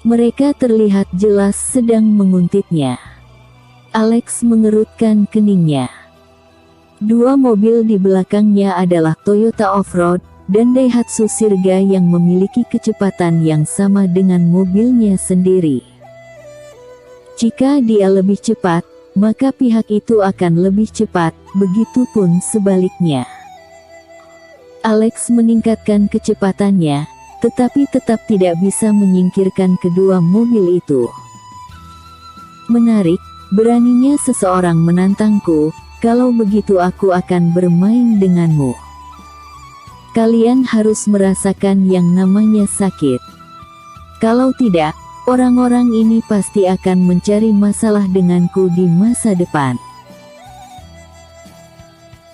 Mereka terlihat jelas sedang menguntitnya. Alex mengerutkan keningnya. Dua mobil di belakangnya adalah Toyota Off-Road dan Daihatsu Sirga yang memiliki kecepatan yang sama dengan mobilnya sendiri. Jika dia lebih cepat, maka pihak itu akan lebih cepat, begitupun sebaliknya. Alex meningkatkan kecepatannya, tetapi tetap tidak bisa menyingkirkan kedua mobil itu. Menarik, beraninya seseorang menantangku, kalau begitu aku akan bermain denganmu. Kalian harus merasakan yang namanya sakit. Kalau tidak, orang-orang ini pasti akan mencari masalah denganku di masa depan.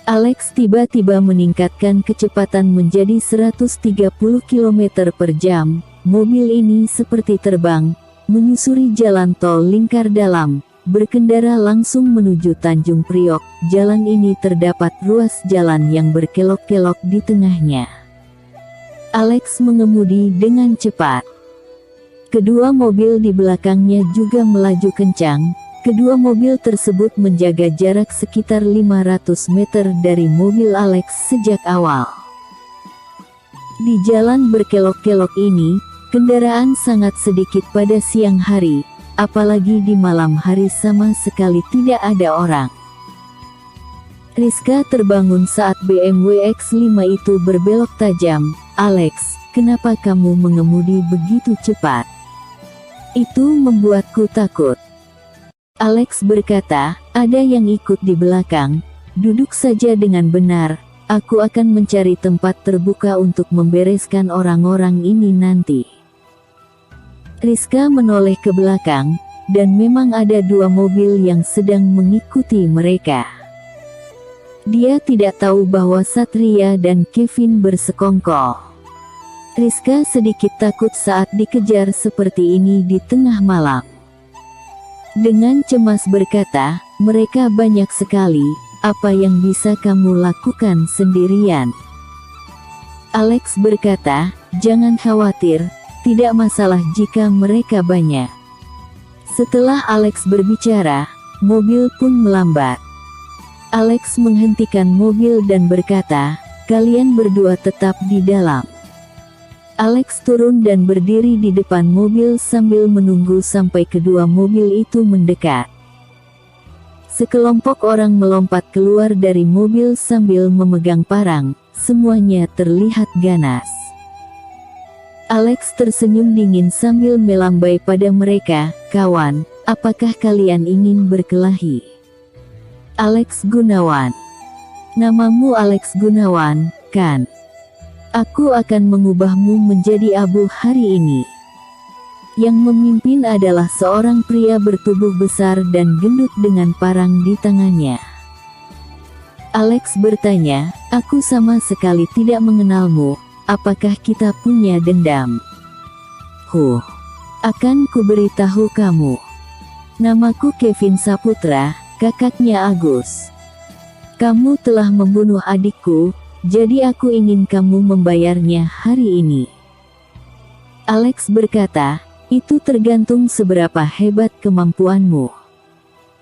Alex tiba-tiba meningkatkan kecepatan menjadi 130 km per jam. Mobil ini seperti terbang, menyusuri jalan tol lingkar dalam, berkendara langsung menuju Tanjung Priok. Jalan ini terdapat ruas jalan yang berkelok-kelok di tengahnya. Alex mengemudi dengan cepat. Kedua mobil di belakangnya juga melaju kencang. Kedua mobil tersebut menjaga jarak sekitar 500 meter dari mobil Alex sejak awal. Di jalan berkelok-kelok ini, kendaraan sangat sedikit pada siang hari, apalagi di malam hari sama sekali tidak ada orang. Rizka terbangun saat BMW X5 itu berbelok tajam. Alex, kenapa kamu mengemudi begitu cepat? Itu membuatku takut. Alex berkata, ada yang ikut di belakang, duduk saja dengan benar, aku akan mencari tempat terbuka untuk membereskan orang-orang ini nanti. Rizka menoleh ke belakang, dan memang ada dua mobil yang sedang mengikuti mereka. Dia tidak tahu bahwa Satria dan Kevin bersekongkol. Rizka sedikit takut saat dikejar seperti ini di tengah malam. Dengan cemas berkata, mereka banyak sekali, apa yang bisa kamu lakukan sendirian? Alex berkata, jangan khawatir, tidak masalah jika mereka banyak. Setelah Alex berbicara, mobil pun melambat. Alex menghentikan mobil dan berkata, kalian berdua tetap di dalam. Alex turun dan berdiri di depan mobil sambil menunggu sampai kedua mobil itu mendekat. Sekelompok orang melompat keluar dari mobil sambil memegang parang, semuanya terlihat ganas. Alex tersenyum dingin sambil melambai pada mereka, kawan, apakah kalian ingin berkelahi? Alex Gunawan. Namamu Alex Gunawan, kan? Aku akan mengubahmu menjadi abu hari ini. Yang memimpin adalah seorang pria bertubuh besar dan gendut dengan parang di tangannya. Alex bertanya, aku sama sekali tidak mengenalmu, apakah kita punya dendam? Akan kuberitahu kamu. Namaku Kevin Saputra, kakaknya Agus. Kamu telah membunuh adikku, jadi aku ingin kamu membayarnya hari ini. Alex berkata, itu tergantung seberapa hebat kemampuanmu.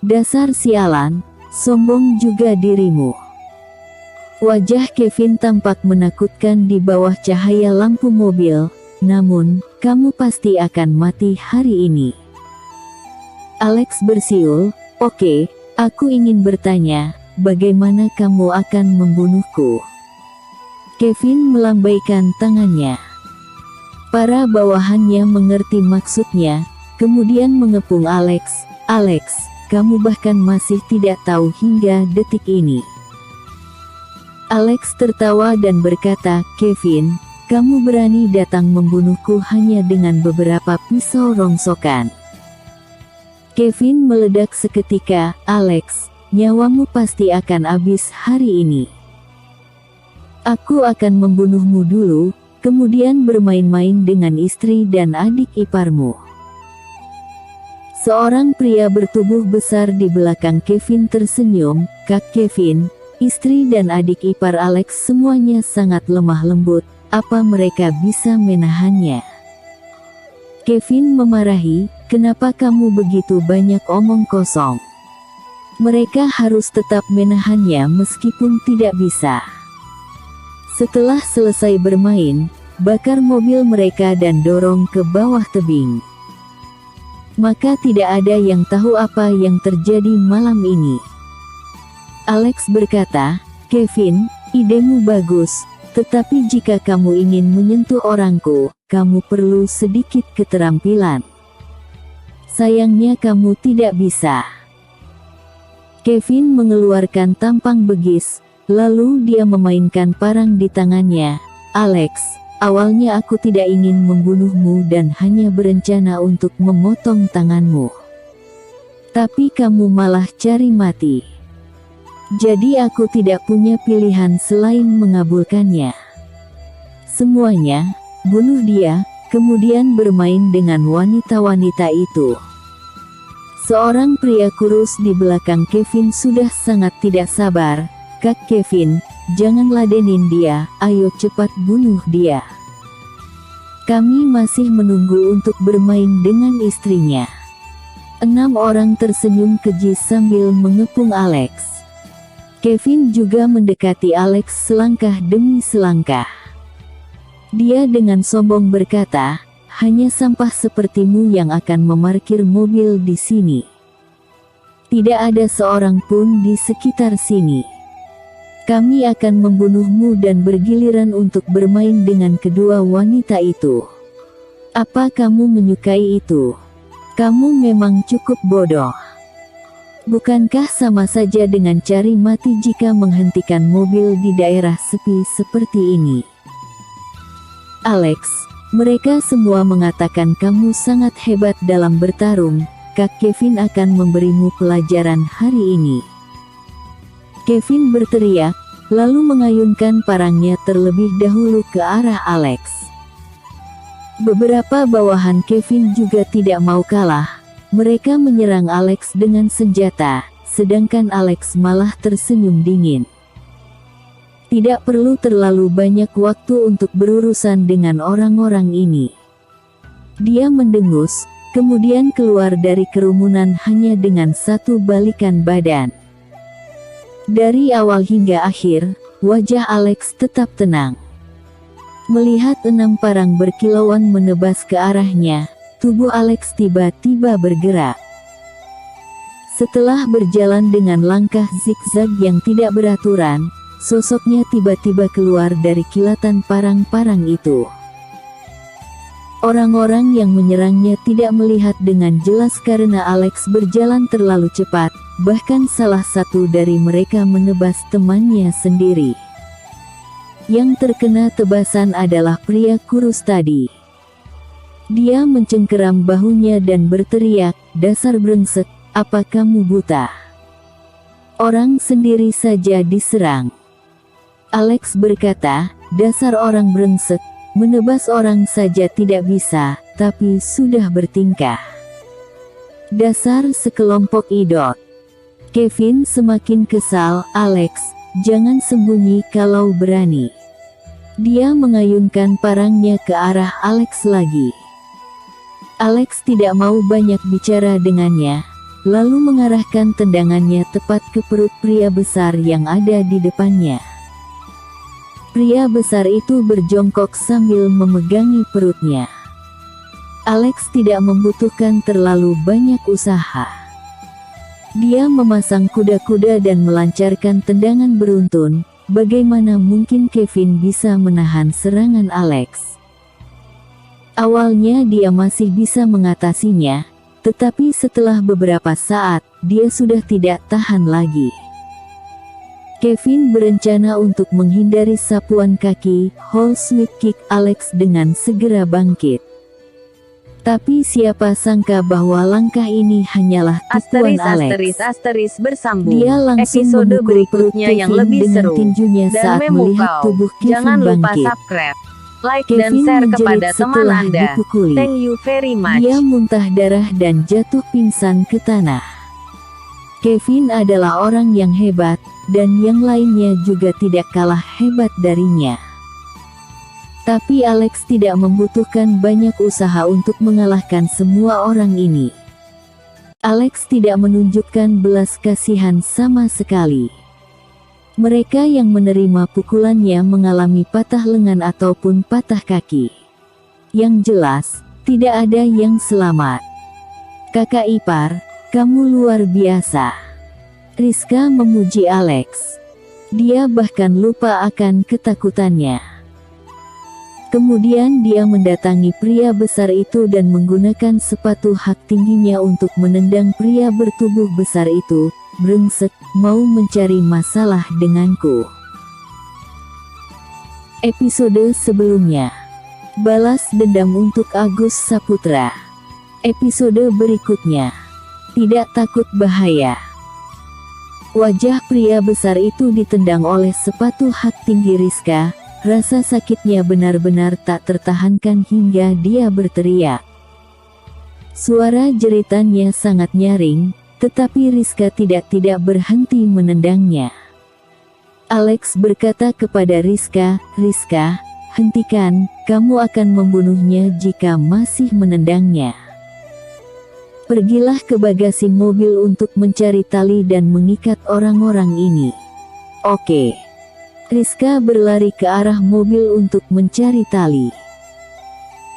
Dasar sialan, sombong juga dirimu. Wajah Kevin tampak menakutkan di bawah cahaya lampu mobil, namun, kamu pasti akan mati hari ini. Alex bersiul, oke, aku ingin bertanya, bagaimana kamu akan membunuhku? Kevin melambaikan tangannya. Para bawahannya mengerti maksudnya, kemudian mengepung Alex. Alex, kamu bahkan masih tidak tahu hingga detik ini. Alex tertawa dan berkata, Kevin, kamu berani datang membunuhku hanya dengan beberapa pisau rongsokan. Kevin meledak seketika, Alex, nyawamu pasti akan habis hari ini. Aku akan membunuhmu dulu, kemudian bermain-main dengan istri dan adik iparmu. Seorang pria bertubuh besar di belakang Kevin tersenyum, Kak Kevin, istri dan adik ipar Alex semuanya sangat lemah lembut, apa mereka bisa menahannya? Kevin memarahi, "Kenapa kamu begitu banyak omong kosong?" Mereka harus tetap menahannya meskipun tidak bisa. Setelah selesai bermain, bakar mobil mereka dan dorong ke bawah tebing. Maka tidak ada yang tahu apa yang terjadi malam ini. Alex berkata, "Kevin, idemu bagus, tetapi jika kamu ingin menyentuh orangku, kamu perlu sedikit keterampilan. Sayangnya kamu tidak bisa." Kevin mengeluarkan tampang begis, lalu dia memainkan parang di tangannya. "Alex, awalnya aku tidak ingin membunuhmu dan hanya berencana untuk memotong tanganmu. Tapi kamu malah cari mati. Jadi aku tidak punya pilihan selain mengabulkannya. Semuanya, bunuh dia, kemudian bermain dengan wanita-wanita itu." Seorang pria kurus di belakang Kevin sudah sangat tidak sabar. "Kak Kevin, jangan ladenin dia, ayo cepat bunuh dia. Kami masih menunggu untuk bermain dengan istrinya." 6 orang tersenyum keji sambil mengepung Alex. Kevin juga mendekati Alex selangkah demi selangkah. Dia dengan sombong berkata, "Hanya sampah sepertimu yang akan memarkir mobil di sini. Tidak ada seorang pun di sekitar sini. Kami akan membunuhmu dan bergiliran untuk bermain dengan kedua wanita itu. Apa kamu menyukai itu? Kamu memang cukup bodoh. Bukankah sama saja dengan cari mati jika menghentikan mobil di daerah sepi seperti ini?" "Alex, mereka semua mengatakan kamu sangat hebat dalam bertarung. Kak Kevin akan memberimu pelajaran hari ini." Kevin berteriak, lalu mengayunkan parangnya terlebih dahulu ke arah Alex. Beberapa bawahan Kevin juga tidak mau kalah. Mereka menyerang Alex dengan senjata, sedangkan Alex malah tersenyum dingin. Tidak perlu terlalu banyak waktu untuk berurusan dengan orang-orang ini. Dia mendengus, kemudian keluar dari kerumunan hanya dengan satu balikan badan. Dari awal hingga akhir, wajah Alex tetap tenang. Melihat 6 parang berkilauan menebas ke arahnya, tubuh Alex tiba-tiba bergerak. Setelah berjalan dengan langkah zigzag yang tidak beraturan, sosoknya tiba-tiba keluar dari kilatan parang-parang itu. Orang-orang yang menyerangnya tidak melihat dengan jelas karena Alex berjalan terlalu cepat, bahkan salah satu dari mereka menebas temannya sendiri. Yang terkena tebasan adalah pria kurus tadi. Dia mencengkeram bahunya dan berteriak, "Dasar brengsek, apa kamu buta? Orang sendiri saja diserang." Alex berkata, "Dasar orang brengsek, menebas orang saja tidak bisa, tapi sudah bertingkah. Dasar sekelompok idot." Kevin semakin kesal. "Alex, jangan sembunyi kalau berani." Dia mengayunkan parangnya ke arah Alex lagi. Alex tidak mau banyak bicara dengannya, lalu mengarahkan tendangannya tepat ke perut pria besar yang ada di depannya. Pria besar itu berjongkok sambil memegangi perutnya. Alex tidak membutuhkan terlalu banyak usaha. Dia memasang kuda-kuda dan melancarkan tendangan beruntun. Bagaimana mungkin Kevin bisa menahan serangan Alex? Awalnya dia masih bisa mengatasinya, tetapi setelah beberapa saat, dia sudah tidak tahan lagi. Kevin berencana untuk menghindari sapuan kaki Hall Sweep Kick Alex dengan segera bangkit. Tapi siapa sangka bahwa langkah ini hanyalah tipuan Alex. Bersambung. Dia langsung Episode memukul perut berikutnya Kevin yang lebih dengan seru tinjunya dan saat melihat memukau. tubuh Kevin Jangan lupa bangkit. subscribe, like Kevin dan share kepada menjerit teman setelah Anda. dipukuli. Thank you very much. Dia muntah darah dan jatuh pingsan ke tanah. Kevin adalah orang yang hebat, dan yang lainnya juga tidak kalah hebat darinya. Tapi Alex tidak membutuhkan banyak usaha untuk mengalahkan semua orang ini. Alex tidak menunjukkan belas kasihan sama sekali. Mereka yang menerima pukulannya mengalami patah lengan ataupun patah kaki. Yang jelas, tidak ada yang selamat. Kakak ipar, kamu luar biasa. Rizka memuji Alex. Dia bahkan lupa akan ketakutannya. Kemudian dia mendatangi pria besar itu dan menggunakan sepatu hak tingginya untuk menendang pria bertubuh besar itu. Brengsek, mau mencari masalah denganku. Episode sebelumnya. Balas dendam untuk Agus Saputra. Episode berikutnya. Tidak takut bahaya. Wajah pria besar itu ditendang oleh sepatu hak tinggi Rizka. Rasa sakitnya benar-benar tak tertahankan hingga dia berteriak. Suara jeritannya sangat nyaring, tetapi Rizka tidak berhenti menendangnya. Alex berkata kepada Rizka, "Rizka, hentikan, kamu akan membunuhnya jika masih menendangnya. Pergilah ke bagasi mobil untuk mencari tali dan mengikat orang-orang ini." Oke. Rizka berlari ke arah mobil untuk mencari tali.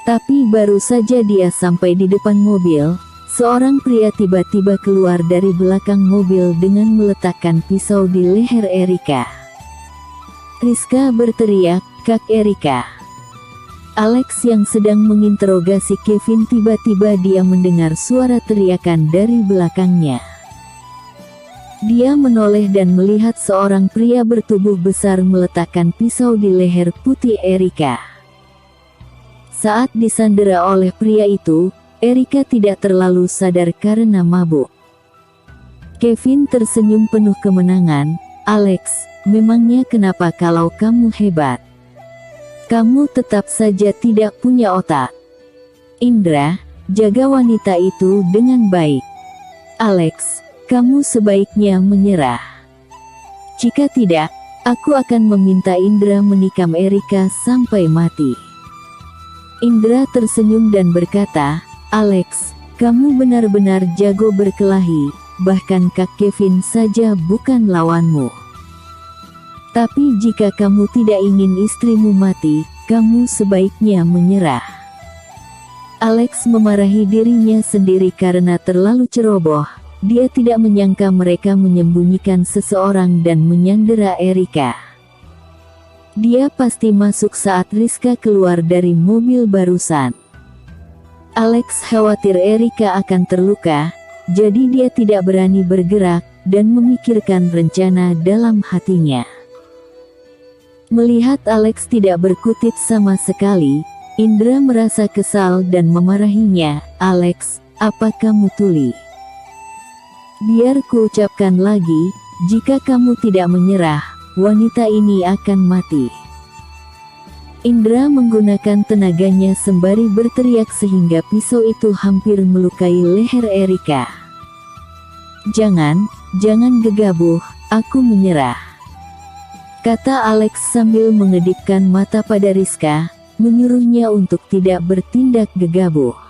Tapi baru saja dia sampai di depan mobil, seorang pria tiba-tiba keluar dari belakang mobil dengan meletakkan pisau di leher Erika. Rizka berteriak, "Kak Erika!" Alex yang sedang menginterogasi Kevin tiba-tiba dia mendengar suara teriakan dari belakangnya. Dia menoleh dan melihat seorang pria bertubuh besar meletakkan pisau di leher putih Erika. Saat disandera oleh pria itu, Erika tidak terlalu sadar karena mabuk. Kevin tersenyum penuh kemenangan. "Alex, memangnya kenapa kalau kamu hebat? Kamu tetap saja tidak punya otak. Indra, jaga wanita itu dengan baik. Alex, kamu sebaiknya menyerah. Jika tidak, aku akan meminta Indra menikam Erika sampai mati." Indra tersenyum dan berkata, "Alex, kamu benar-benar jago berkelahi, bahkan Kak Kevin saja bukan lawanmu. Tapi jika kamu tidak ingin istrimu mati, kamu sebaiknya menyerah." Alex memarahi dirinya sendiri karena terlalu ceroboh. Dia tidak menyangka mereka menyembunyikan seseorang dan menyandera Erika. Dia pasti masuk saat Rizka keluar dari mobil barusan. Alex khawatir Erika akan terluka, jadi dia tidak berani bergerak dan memikirkan rencana dalam hatinya. Melihat Alex tidak berkutit sama sekali, Indra merasa kesal dan memarahinya. "Alex, apa kamu tuli? Biar kuucapkan lagi, jika kamu tidak menyerah, wanita ini akan mati." Indra menggunakan tenaganya sembari berteriak sehingga pisau itu hampir melukai leher Erika. Jangan gegabah, aku menyerah," kata Alex sambil mengedipkan mata pada Rizka, menyuruhnya untuk tidak bertindak gegabah.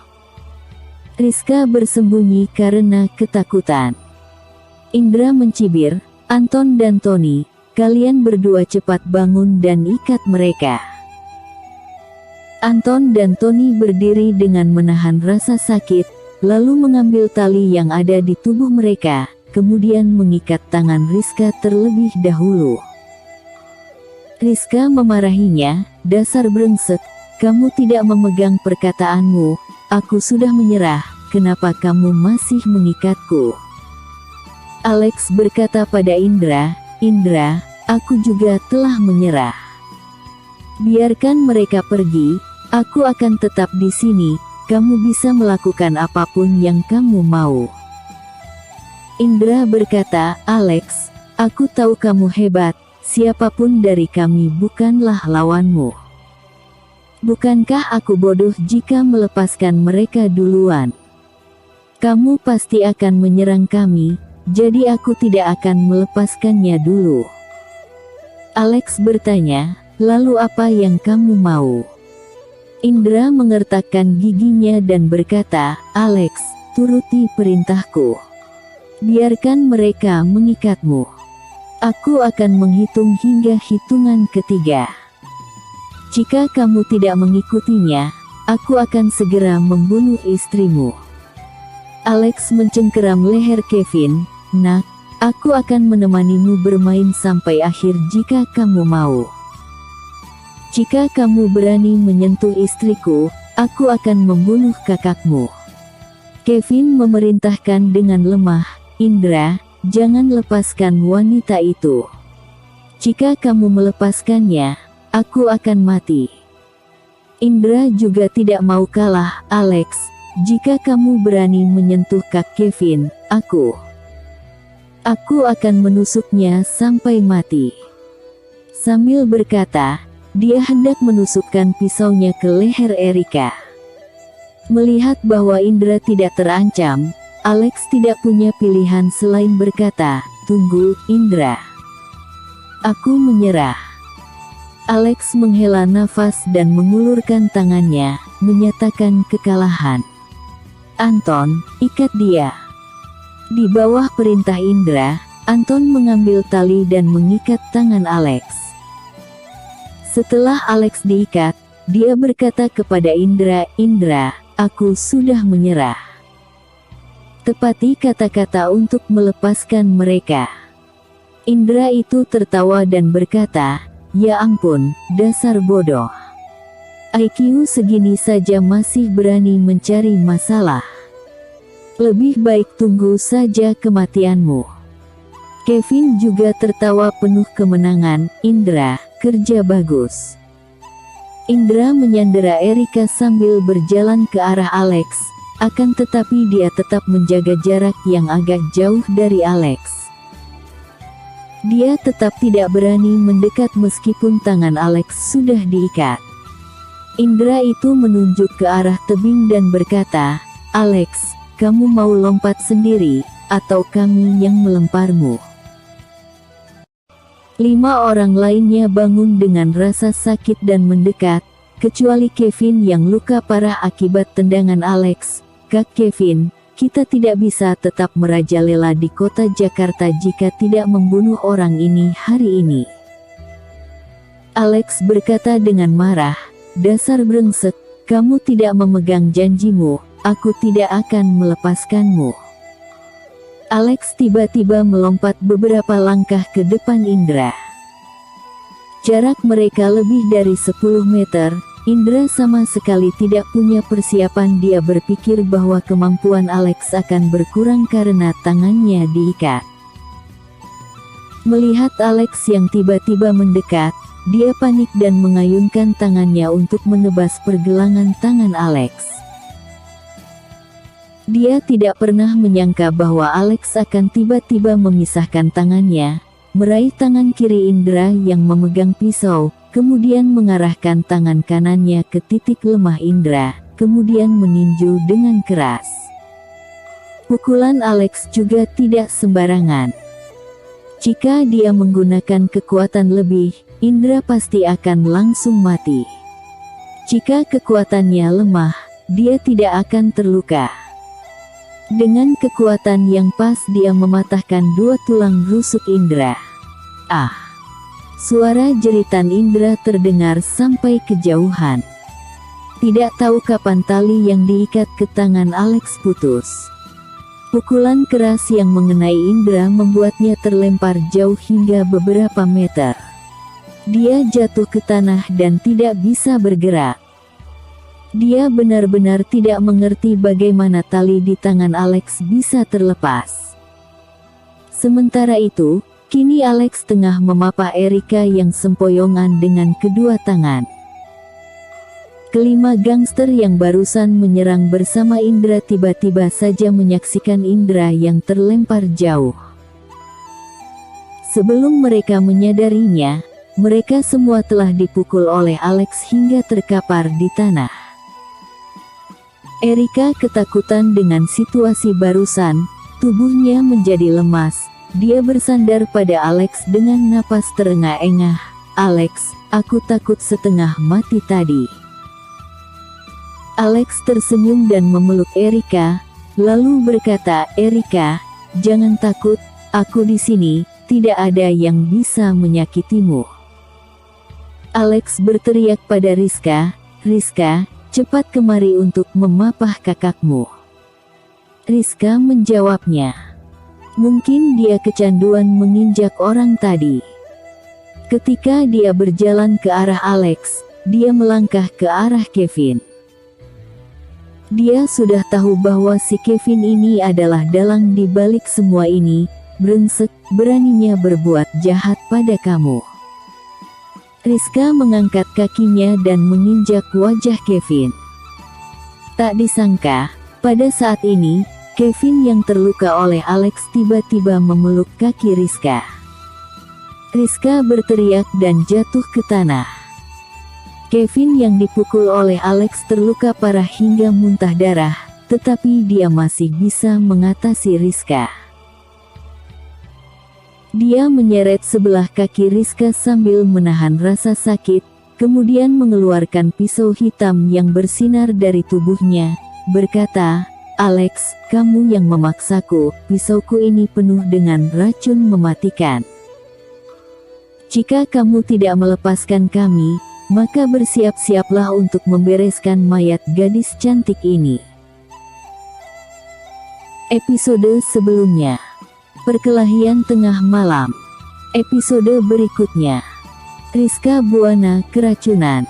Rizka bersembunyi karena ketakutan. Indra mencibir, "Anton dan Tony, kalian berdua cepat bangun dan ikat mereka." Anton dan Tony berdiri dengan menahan rasa sakit, lalu mengambil tali yang ada di tubuh mereka, kemudian mengikat tangan Rizka terlebih dahulu. Rizka memarahinya, "Dasar brengsek, kamu tidak memegang perkataanmu, aku sudah menyerah, kenapa kamu masih mengikatku?" Alex berkata pada Indra, "Indra, aku juga telah menyerah. Biarkan mereka pergi, aku akan tetap di sini, kamu bisa melakukan apapun yang kamu mau." Indra berkata, "Alex, aku tahu kamu hebat, siapapun dari kami bukanlah lawanmu. Bukankah aku bodoh jika melepaskan mereka duluan? Kamu pasti akan menyerang kami, jadi aku tidak akan melepaskannya dulu." Alex bertanya, Lalu apa yang kamu mau? Indra mengertakkan giginya dan berkata, Alex, turuti perintahku. Biarkan mereka mengikatmu. Aku akan menghitung hingga hitungan ketiga. Jika kamu tidak mengikutinya, aku akan segera membunuh istrimu. Alex mencengkeram leher Kevin. Nak, aku akan menemanimu bermain sampai akhir jika kamu mau. Jika kamu berani menyentuh istriku, aku akan membunuh kakakmu. Kevin memerintahkan dengan lemah, Indra, jangan lepaskan wanita itu. Jika kamu melepaskannya, aku akan mati. Indra juga tidak mau kalah, Alex, jika kamu berani menyentuh kak Kevin, aku akan menusuknya sampai mati. Sambil berkata, dia hendak menusukkan pisaunya ke leher Erika. Melihat bahwa Indra tidak terancam, Alex tidak punya pilihan selain berkata, tunggu, Indra. Aku menyerah. Alex menghela nafas dan mengulurkan tangannya, menyatakan kekalahan. Anton, ikat dia. Di bawah perintah Indra, Anton mengambil tali dan mengikat tangan Alex. Setelah Alex diikat, dia berkata kepada Indra, Indra, aku sudah menyerah. Tepati kata-kata untuk melepaskan mereka. Indra itu tertawa dan berkata, ya ampun, dasar bodoh. IQ segini saja masih berani mencari masalah. Lebih baik tunggu saja kematianmu. Kevin juga tertawa penuh kemenangan, Indra, kerja bagus. Indra menyandera Erika sambil berjalan ke arah Alex, akan tetapi dia tetap menjaga jarak yang agak jauh dari Alex. Dia tetap tidak berani mendekat meskipun tangan Alex sudah diikat. Indra itu menunjuk ke arah tebing dan berkata, Alex, kamu mau lompat sendiri, atau kami yang melemparmu? 5 orang lainnya bangun dengan rasa sakit dan mendekat, kecuali Kevin yang luka parah akibat tendangan Alex. Kak Kevin, kita tidak bisa tetap merajalela di kota Jakarta jika tidak membunuh orang ini hari ini. Alex berkata dengan marah, dasar brengsek, kamu tidak memegang janjimu, aku tidak akan melepaskanmu. Alex tiba-tiba melompat beberapa langkah ke depan Indra. Jarak mereka lebih dari 10 meter, Indra sama sekali tidak punya persiapan. Dia berpikir bahwa kemampuan Alex akan berkurang karena tangannya diikat. Melihat Alex yang tiba-tiba mendekat, dia panik dan mengayunkan tangannya untuk menebas pergelangan tangan Alex. Dia tidak pernah menyangka bahwa Alex akan tiba-tiba memisahkan tangannya, meraih tangan kiri Indra yang memegang pisau, kemudian mengarahkan tangan kanannya ke titik lemah Indra, kemudian meninju dengan keras. Pukulan Alex juga tidak sembarangan. Jika dia menggunakan kekuatan lebih, Indra pasti akan langsung mati. Jika kekuatannya lemah, dia tidak akan terluka. Dengan kekuatan yang pas dia mematahkan 2 tulang rusuk Indra. Ah! Suara jeritan Indra terdengar sampai kejauhan. Tidak tahu kapan tali yang diikat ke tangan Alex putus. Pukulan keras yang mengenai Indra membuatnya terlempar jauh hingga beberapa meter. Dia jatuh ke tanah dan tidak bisa bergerak. Dia benar-benar tidak mengerti bagaimana tali di tangan Alex bisa terlepas. Sementara itu, kini Alex tengah memapah Erika yang sempoyongan dengan kedua tangan. Kelima gangster yang barusan menyerang bersama Indra tiba-tiba saja menyaksikan Indra yang terlempar jauh. Sebelum mereka menyadarinya, mereka semua telah dipukul oleh Alex hingga terkapar di tanah. Erika ketakutan dengan situasi barusan, tubuhnya menjadi lemas. Dia bersandar pada Alex dengan napas terengah-engah. Alex, aku takut setengah mati tadi." Alex tersenyum dan memeluk Erika, lalu berkata, "Erika, jangan takut, aku di sini, tidak ada yang bisa menyakitimu." Alex berteriak pada Rizka, "Rizka, cepat kemari untuk memapah kakakmu." Rizka menjawabnya, "Mungkin dia kecanduan menginjak orang tadi." Ketika dia berjalan ke arah Alex, dia melangkah ke arah Kevin. Dia sudah tahu bahwa si Kevin ini adalah dalang di balik semua ini. "Brengsek, beraninya berbuat jahat pada kamu." Rizka mengangkat kakinya dan menginjak wajah Kevin. Tak disangka, pada saat ini, Kevin yang terluka oleh Alex tiba-tiba memeluk kaki Rizka. Rizka berteriak dan jatuh ke tanah. Kevin yang dipukul oleh Alex terluka parah hingga muntah darah, tetapi dia masih bisa mengatasi Rizka. Dia menyeret sebelah kaki Rizka sambil menahan rasa sakit, kemudian mengeluarkan pisau hitam yang bersinar dari tubuhnya, berkata, "Alex, kamu yang memaksaku, pisauku ini penuh dengan racun mematikan. Jika kamu tidak melepaskan kami, maka bersiap-siaplah untuk membereskan mayat gadis cantik ini." Episode sebelumnya, perkelahian tengah malam. Episode berikutnya, Rizka Buana keracunan.